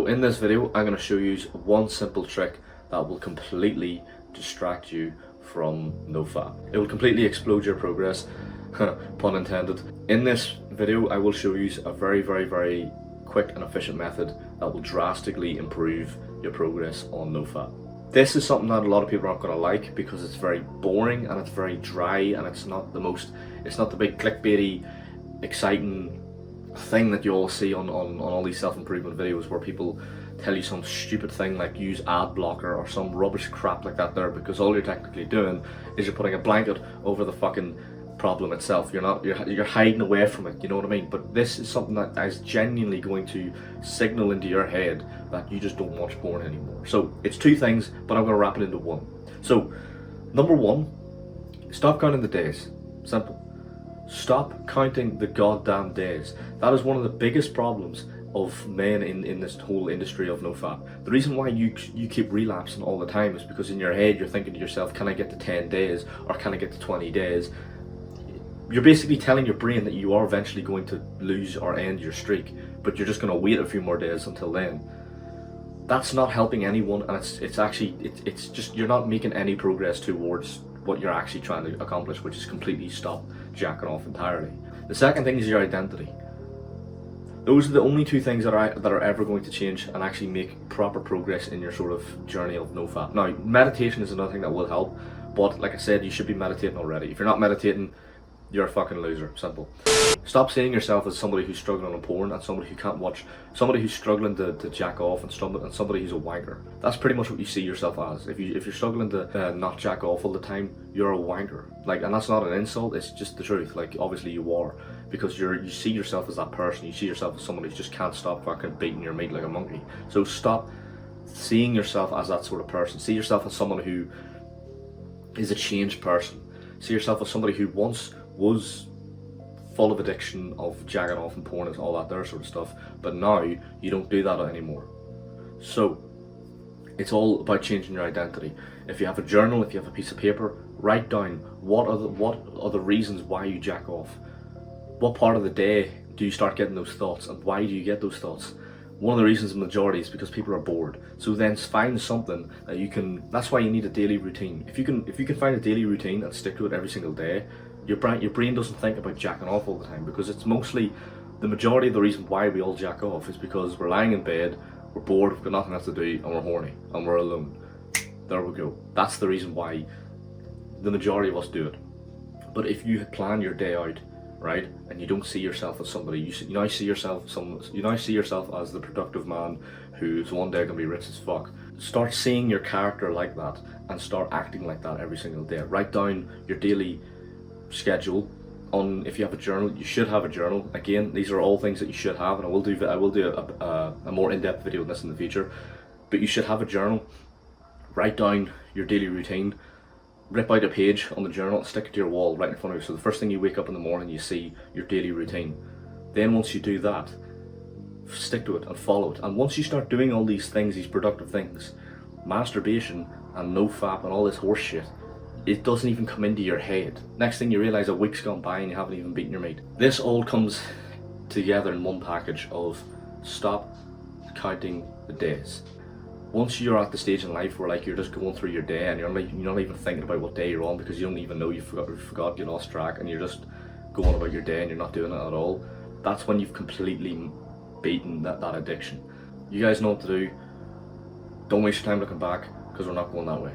So in this video, I'm going to show you one simple trick that will completely distract you from NOFAP. It will completely explode your progress, pun intended. In this video, I will show you a very quick and efficient method that will drastically improve your progress on NOFAP. This is something that a lot of people aren't going to like because it's very boring and it's very dry and it's not the big clickbaity, exciting thing that you all see on all these self-improvement videos where people tell you some stupid thing like use ad blocker or some rubbish crap like that there, because all you're technically doing is you're putting a blanket over the fucking problem itself. You're hiding away from it, you know what I mean? But this is something that is genuinely going to signal into your head that you just don't watch porn anymore. So it's two things, but I'm going to wrap it into one. So number one, stop counting the days. Simple. Stop counting the goddamn days. That is one of the biggest problems of men in this whole industry of NOFAP. The reason why you keep relapsing all the time is because in your head you're thinking to yourself, can I get to 10 days or can I get to 20 days? You're basically telling your brain that you are eventually going to lose or end your streak, but you're just going to wait a few more days until then. That's not helping anyone, and it's just you're not making any progress towards what you're actually trying to accomplish, which is completely stop jacking off entirely. The second thing is your identity. Those are the only two things that are ever going to change and actually make proper progress in your sort of journey of NOFAP. Now, meditation is another thing that will help, but like I said, you should be meditating already. If you're not meditating, you're a fucking loser. Simple. Stop seeing yourself as somebody who's struggling on porn and somebody who can't watch, somebody who's struggling to jack off and somebody who's a wanker. That's pretty much what you see yourself as. If you're struggling to not jack off all the time, you're a wanker. Like, and that's not an insult, it's just the truth. Like, obviously you are, because you see yourself as that person. You see yourself as somebody who just can't stop fucking beating your meat like a monkey. So stop seeing yourself as that sort of person. See yourself as someone who is a changed person. See yourself as somebody who once was full of addiction of jacking off and porn and all that there sort of stuff, but now you don't do that anymore. So it's all about changing your identity. If you have a journal, if you have a piece of paper, write down what are the reasons why you jack off. What part of the day do you start getting those thoughts, and why do you get those thoughts? One of the reasons, the majority, is because people are bored. So then find something that you can. That's why you need a daily routine. If you can find a daily routine and stick to it every single day, your brain doesn't think about jacking off all the time, because it's mostly the majority of the reason why we all jack off is because we're lying in bed, we're bored, we've got nothing else to do, and we're horny and we're alone. There we go. That's the reason why the majority of us do it. But if you plan your day out, right, and you don't see yourself as somebody, you now see yourself as the productive man who's one day gonna be rich as fuck. Start seeing your character like that and start acting like that every single day. Write down your daily schedule. If you have a journal, you should have a journal. Again, these are all things that you should have, and I will do a more in-depth video on this in the future. But you should have a journal. Write down your daily routine. Rip out a page on the journal and stick it to your wall right in front of you. So the first thing you wake up in the morning, you see your daily routine. Then once you do that, stick to it and follow it. And once you start doing all these things, these productive things, masturbation and NOFAP and all this horse shit, it doesn't even come into your head. Next thing you realise, a week's gone by and you haven't even beaten your mate. This all comes together in one package of stop counting the days. Once you're at the stage in life where like you're just going through your day and you're not even thinking about what day you're on, because you don't even know, you forgot, you lost track, and you're just going about your day and you're not doing it at all, that's when you've completely beaten that addiction. You guys know what to do. Don't waste your time looking back, because we're not going that way.